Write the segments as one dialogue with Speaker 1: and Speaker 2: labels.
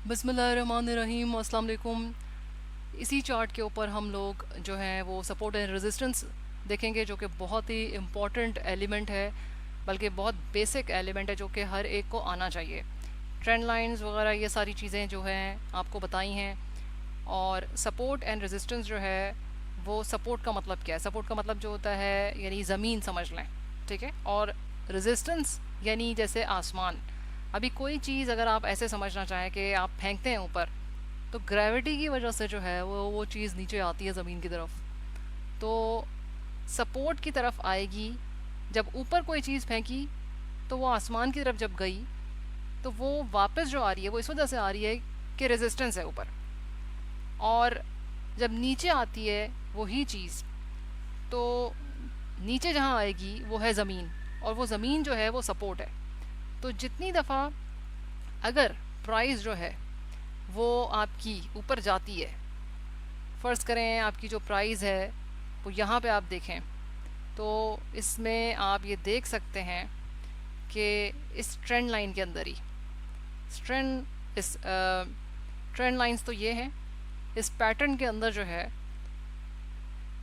Speaker 1: बिस्मिल्लाहिर्रहमानिर्रहीम, अस्सलाम वालेकुम। इसी चार्ट के ऊपर हम लोग जो है वो सपोर्ट एंड रेजिस्टेंस देखेंगे, जो कि बहुत ही इम्पॉर्टेंट एलिमेंट है, बल्कि बहुत बेसिक एलिमेंट है जो कि हर एक को आना चाहिए। ट्रेंड लाइंस वगैरह ये सारी चीज़ें जो हैं आपको बताई हैं। और सपोर्ट एंड रेजिस्टेंस जो है वो, सपोर्ट का मतलब क्या है? सपोर्ट का मतलब जो होता है यानी ज़मीन समझ लें, ठीक है। और रेजिस्टेंस यानी जैसे आसमान। अभी कोई चीज़ अगर आप ऐसे समझना चाहें कि आप फेंकते हैं ऊपर, तो ग्रेविटी की वजह से जो है वो चीज़ नीचे आती है ज़मीन की तरफ। तो सपोर्ट की तरफ आएगी जब ऊपर कोई चीज़ फेंकी, तो वो आसमान की तरफ जब गई तो वो वापस जो आ रही है वो इस वजह से आ रही है कि रेजिस्टेंस है ऊपर। और जब नीचे आती है वही चीज़, तो नीचे जहाँ आएगी वो है ज़मीन, और वो ज़मीन जो है वो सपोर्ट है। तो जितनी दफ़ा अगर प्राइस जो है वो आपकी ऊपर जाती है, फ़र्ज़ करें आपकी जो प्राइस है वो यहाँ पे आप देखें, तो इसमें आप ये देख सकते हैं कि इस ट्रेंड लाइन के अंदर ही इस ट्रेंड लाइंस तो ये हैं, इस पैटर्न के अंदर जो है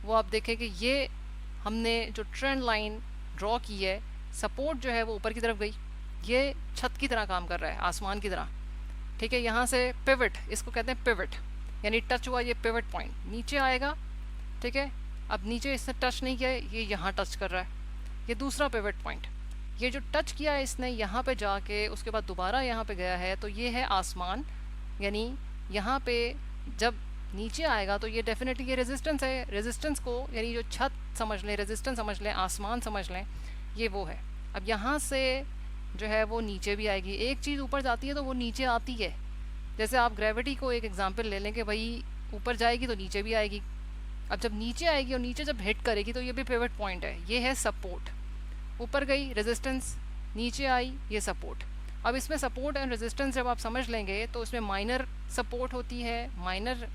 Speaker 1: वो आप देखें कि ये हमने जो ट्रेंड लाइन ड्रॉ की है, सपोर्ट जो है वो ऊपर की तरफ गई, ये छत की तरह काम कर रहा है, आसमान की तरह, ठीक है। यहाँ से पिवट, इसको कहते हैं पिवट, यानी टच हुआ ये पिवट पॉइंट, नीचे आएगा, ठीक है। अब नीचे इसने टच नहीं किया है, ये यहाँ टच कर रहा है, ये दूसरा पिवट पॉइंट। ये जो टच किया है इसने यहाँ पे जाके उसके बाद दोबारा यहाँ पे गया है, तो ये है आसमान। यानी यहाँ पे जब नीचे आएगा तो ये डेफिनेटली ये रेजिस्टेंस है। रेजिस्टेंस को यानी जो छत समझ लें, रेजिस्टेंस समझ लें, आसमान समझ लें, ये वो है। अब यहाँ से जो है वो नीचे भी आएगी। एक चीज़ ऊपर जाती है तो वो नीचे आती है। जैसे आप ग्रेविटी को एक एग्जांपल ले लें कि भाई ऊपर जाएगी तो नीचे भी आएगी। अब जब नीचे आएगी और नीचे जब हिट करेगी तो ये भी पिवट पॉइंट है, ये है सपोर्ट। ऊपर गई रेजिस्टेंस, नीचे आई ये सपोर्ट। अब इसमें सपोर्ट एंड रेजिस्टेंस जब आप समझ लेंगे तो इसमें माइनर सपोर्ट होती है, माइनर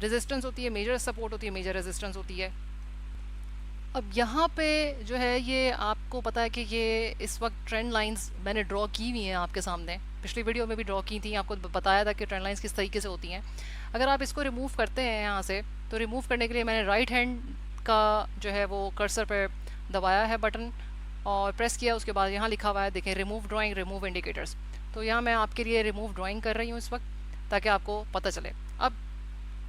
Speaker 1: रेजिस्टेंस होती है, मेजर सपोर्ट होती है, मेजर रेजिस्टेंस होती है। अब यहाँ पे जो है ये आपको पता है कि ये इस वक्त ट्रेंड लाइंस मैंने ड्रॉ की हुई हैं आपके सामने, पिछली वीडियो में भी ड्रॉ की थी, आपको बताया था कि ट्रेंड लाइंस किस तरीके से होती हैं। अगर आप इसको रिमूव करते हैं यहाँ से, तो रिमूव करने के लिए मैंने राइट हैंड का जो है वो कर्सर पे दबाया है बटन और प्रेस किया, उसके बाद यहाँ लिखा हुआ है देखें, रिमूव ड्राइंग, रिमूव इंडिकेटर्स। तो यहाँ मैं आपके लिए रिमूव ड्राइंग कर रही हूँ इस वक्त, ताकि आपको पता चले। अब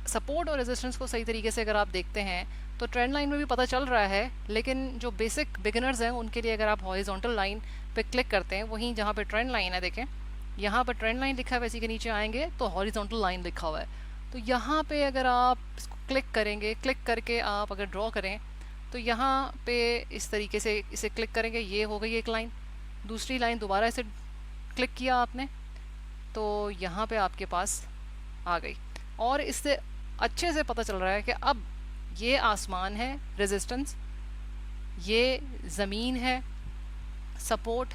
Speaker 1: सपोर्ट और रेजिस्टेंस को सही तरीके से अगर आप देखते हैं तो ट्रेंड लाइन में भी पता चल रहा है, लेकिन जो बेसिक बिगिनर्स हैं उनके लिए अगर आप हॉरिजॉन्टल लाइन पे क्लिक करते हैं, वहीं जहाँ पे ट्रेंड लाइन है देखें, यहाँ पर ट्रेंड लाइन लिखा है, वैसे के नीचे आएंगे तो हॉरिजॉन्टल लाइन लिखा हुआ है। तो यहाँ पे अगर आप इसको क्लिक करेंगे, क्लिक करके आप अगर ड्रॉ करें तो यहाँ पे इस तरीके से इसे क्लिक करेंगे, ये हो गई एक लाइन। दूसरी लाइन दोबारा इसे क्लिक किया आपने तो यहाँ पे आपके पास आ गई। और इससे अच्छे से पता चल रहा है कि अब ये आसमान है रेजिस्टेंस, ये ज़मीन है सपोर्ट,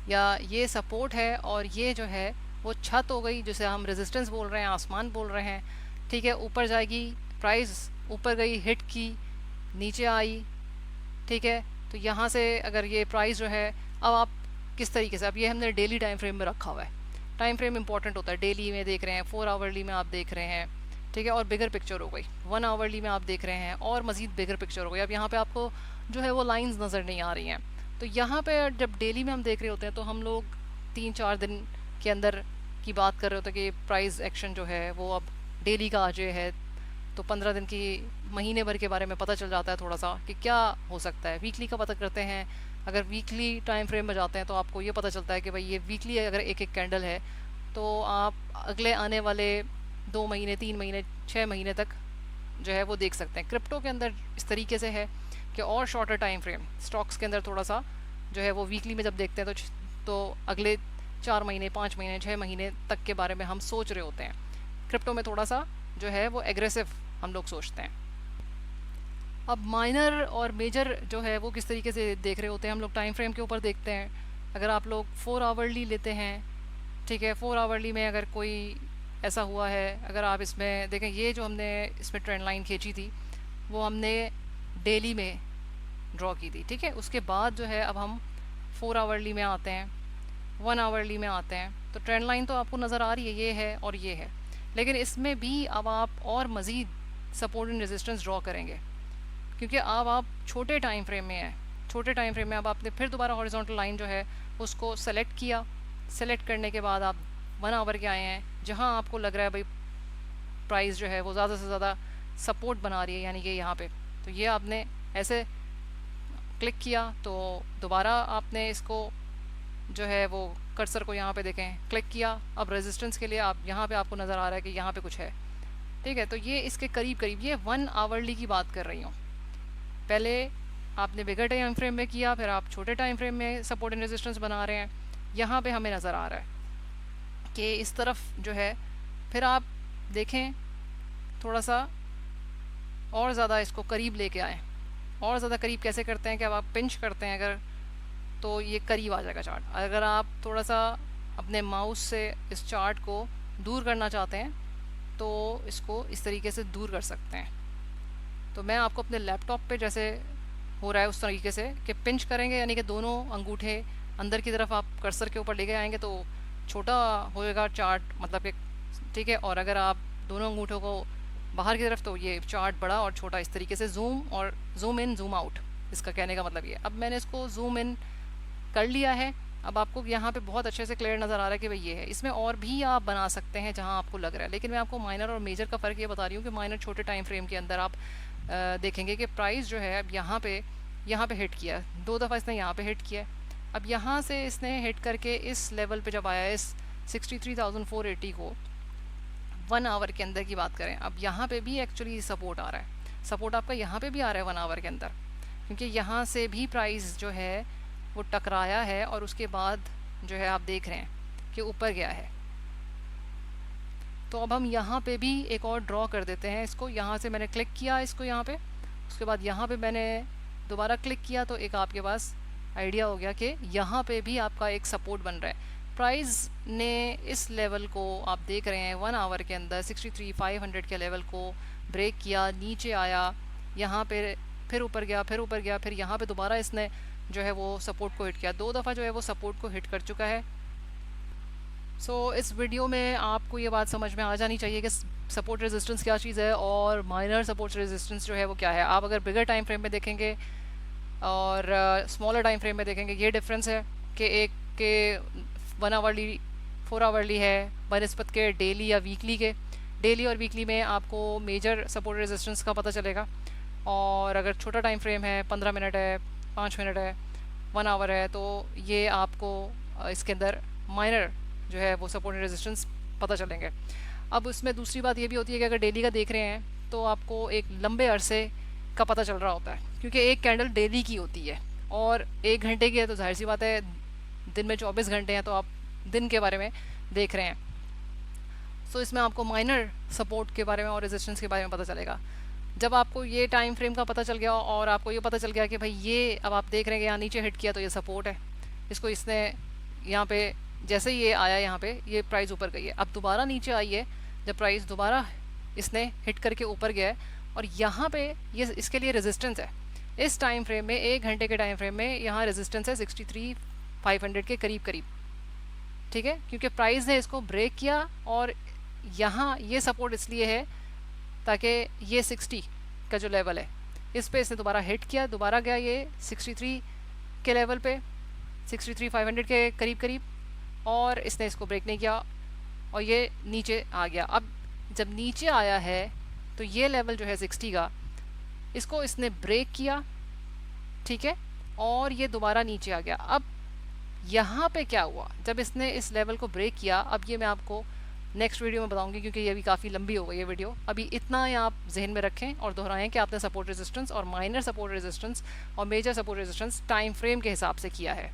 Speaker 1: या ये सपोर्ट है और ये जो है वो छत हो गई, जिसे हम रेजिस्टेंस बोल रहे हैं, आसमान बोल रहे हैं, ठीक है। ऊपर जाएगी प्राइस, ऊपर गई, हिट की, नीचे आई, ठीक है। तो यहाँ से अगर ये प्राइस जो है, अब आप किस तरीके से, अब ये हमने डेली टाइम फ्रेम में रखा हुआ है। टाइम फ्रेम इंपॉर्टेंट होता है, डेली में देख रहे हैं, 4 आवरली में आप देख रहे हैं, ठीक है। और बिगर पिक्चर हो गई, 1 आवरली में आप देख रहे हैं, और मज़ीद बिगर पिक्चर हो गई। अब यहाँ पे आपको जो है वो लाइंस नज़र नहीं आ रही हैं। तो यहाँ पे जब डेली में हम देख रहे होते हैं तो हम लोग 3-4 दिन के अंदर की बात कर रहे होते हैं कि प्राइस एक्शन जो है वो अब डेली का आज है, तो 15 दिन की, महीने भर के बारे में पता चल जाता है थोड़ा सा कि क्या हो सकता है। वीकली का पता करते हैं, अगर वीकली टाइम फ्रेम में जाते हैं तो आपको ये पता चलता है कि भाई ये वीकली अगर एक एक कैंडल है तो आप अगले आने वाले 2 महीने, 3 महीने, 6 महीने तक जो है वो देख सकते हैं। क्रिप्टो के अंदर इस तरीके से है कि और शॉर्टर टाइम फ्रेम, स्टॉक्स के अंदर थोड़ा सा जो है वो वीकली में जब देखते हैं तो अगले 4 महीने, 5 महीने, 6 महीने तक के बारे में हम सोच रहे होते हैं। क्रिप्टो में थोड़ा सा जो है वो एग्रेसिव हम लोग सोचते हैं। अब माइनर और मेजर जो है वो किस तरीके से देख रहे होते हैं, हम लोग टाइम फ्रेम के ऊपर देखते हैं। अगर आप लोग 4 आवरली लेते हैं, ठीक है, 4 आवरली में अगर कोई ऐसा हुआ है, अगर आप इसमें देखें, ये जो हमने इसमें ट्रेंड लाइन खींची थी वो हमने डेली में ड्रॉ की थी, ठीक है। उसके बाद जो है अब हम 4 आवरली में आते हैं, 1 आवरली में आते हैं, तो ट्रेंड लाइन तो आपको नज़र आ रही है, ये है और ये है, लेकिन इसमें भी अब आप और मज़ीद सपोर्ट एंड रेजिस्टेंस ड्रॉ करेंगे, क्योंकि अब आप छोटे टाइम फ्रेम में हैं। छोटे टाइम फ्रेम में अब आपने फिर दोबारा हॉरिजॉन्टल लाइन जो है उसको सेलेक्ट किया। सेलेक्ट करने के बाद आप 1 आवर के आए हैं, जहां आपको लग रहा है भाई प्राइस जो है वो ज़्यादा से ज़्यादा सपोर्ट बना रही है, यानी कि यहाँ पे। तो ये आपने ऐसे क्लिक किया तो दोबारा आपने इसको जो है वो कर्सर को यहाँ पे देखें, क्लिक किया। अब रेजिस्टेंस के लिए आप यहाँ पे आपको नज़र आ रहा है कि यहाँ पे कुछ है, ठीक है। तो ये इसके करीब करीब, ये 1 आवरली की बात कर रही हूँ। पहले आपने बिगर टाइम फ्रेम में किया, फिर आप छोटे टाइम फ्रेम में सपोर्ट एंड रेजिस्टेंस बना रहे हैं। यहाँ पे हमें नज़र आ रहा है कि इस तरफ जो है, फिर आप देखें थोड़ा सा और ज़्यादा इसको करीब लेके आए। और ज़्यादा करीब कैसे करते हैं कि अब आप पिंच करते हैं अगर, तो ये करीब आ जाएगा चार्ट। अगर आप थोड़ा सा अपने माउस से इस चार्ट को दूर करना चाहते हैं तो इसको इस तरीके से दूर कर सकते हैं। तो मैं आपको अपने लैपटॉप पे जैसे हो रहा है उस तरीके से कि पिंच करेंगे, यानी कि दोनों अंगूठे अंदर की तरफ आप कर्सर के ऊपर लेके आएंगे तो छोटा होएगा चार्ट, मतलब कि ठीक है। और अगर आप दोनों अंगूठों को बाहर की तरफ, तो ये चार्ट बड़ा और छोटा इस तरीके से जूम और जूम इन जूम आउट, इसका कहने का मतलब ये। अब मैंने इसको जूम इन कर लिया है। अब आपको यहाँ पे बहुत अच्छे से क्लियर नज़र आ रहा है कि भाई ये है। इसमें और भी आप बना सकते हैं जहाँ आपको लग रहा है, लेकिन मैं आपको माइनर और मेजर का फ़र्क ये बता रही हूँ कि माइनर छोटे टाइम फ्रेम के अंदर आप देखेंगे कि प्राइस जो है अब यहाँ पे हिट किया, 2 दफ़ा इसने यहाँ पे हिट किया। अब यहाँ से इसने हिट करके इस लेवल पे जब आया, इस 63,480 को 1 आवर के अंदर की बात करें, अब यहाँ पे भी एक्चुअली सपोर्ट आ रहा है। सपोर्ट आपका यहाँ पे भी आ रहा है 1 आवर के अंदर, क्योंकि यहाँ से भी प्राइस जो है वो टकराया है और उसके बाद जो है आप देख रहे हैं कि ऊपर गया है। तो अब हम यहाँ पे भी एक और ड्रॉ कर देते हैं इसको। यहाँ से मैंने क्लिक किया इसको यहाँ पे, उसके बाद यहाँ पे मैंने दोबारा क्लिक किया, तो एक आपके पास आइडिया हो गया कि यहाँ पे भी आपका एक सपोर्ट बन रहा है। प्राइस ने इस लेवल को आप देख रहे हैं 1 आवर के अंदर 63,500 के लेवल को ब्रेक किया, नीचे आया, यहाँ पे फिर ऊपर गया, फिर ऊपर गया, फिर यहाँ पे दोबारा इसने जो है वो सपोर्ट को हिट किया। 2 दफ़ा जो है वो सपोर्ट को हिट कर चुका है। सो इस वीडियो में आपको ये बात समझ में आ जानी चाहिए कि सपोर्ट रेजिस्टेंस क्या चीज़ है और माइनर सपोर्ट रेजिस्टेंस जो है वो क्या है। आप अगर बिगर टाइम फ्रेम में देखेंगे और स्मॉलर टाइम फ्रेम में देखेंगे, ये डिफरेंस है कि एक के 1 आवरली 4 आवरली है बनस्पत के डेली या वीकली के। डेली और वीकली में आपको मेजर सपोर्ट रेजिस्टेंस का पता चलेगा, और अगर छोटा टाइम फ्रेम है 15 मिनट है, 5 मिनट है, 1 आवर है, तो ये आपको इसके अंदर माइनर जो है वो सपोर्ट रेजिस्टेंस पता चलेंगे। अब उसमें दूसरी बात ये भी होती है कि अगर डेली का देख रहे हैं तो आपको एक लंबे अरसे का पता चल रहा होता है, क्योंकि एक कैंडल डेली की होती है और 1 घंटे की है, तो जाहिर सी बात है दिन में 24 घंटे हैं, तो आप दिन के बारे में देख रहे हैं। सो इसमें आपको माइनर सपोर्ट के बारे में और रेजिस्टेंस के बारे में पता चलेगा। जब आपको ये टाइम फ्रेम का पता चल गया और आपको ये पता चल गया कि भाई ये, अब आप देख रहे हैं कि यहाँ नीचे हिट किया तो ये सपोर्ट है, इसको इसने यहाँ पे जैसे ही ये आया यहाँ पे ये प्राइस ऊपर गई है। अब दोबारा नीचे आई है, जब प्राइस दोबारा इसने हिट करके ऊपर गया है, और यहाँ पे ये इसके लिए रेजिस्टेंस है। इस टाइम फ्रेम में 1 घंटे के टाइम फ्रेम में यहाँ रेजिस्टेंस है 63,500 के करीब करीब, ठीक है, क्योंकि प्राइस ने इसको ब्रेक किया और यहाँ ये सपोर्ट इसलिए है ताकि ये 60 का जो लेवल है इस पे इसने दोबारा हिट किया, दोबारा गया ये 63 के लेवल पे, 63,500 के करीब करीब, और इसने इसको ब्रेक नहीं किया और ये नीचे आ गया। अब जब नीचे आया है तो ये लेवल जो है 60 का, इसको इसने ब्रेक किया, ठीक है, और ये दोबारा नीचे आ गया। अब यहाँ पे क्या हुआ जब इसने इस लेवल को ब्रेक किया, अब ये मैं आपको नेक्स्ट वीडियो में बताऊंगी, क्योंकि ये भी काफ़ी लंबी हो गई ये वीडियो। अभी इतना ही आप जहन में रखें और दोहराएं कि आपने सपोर्ट रेजिस्टेंस और माइनर सपोर्ट रेजिस्टेंस और major support resistance time frame के हिसाब से किया है।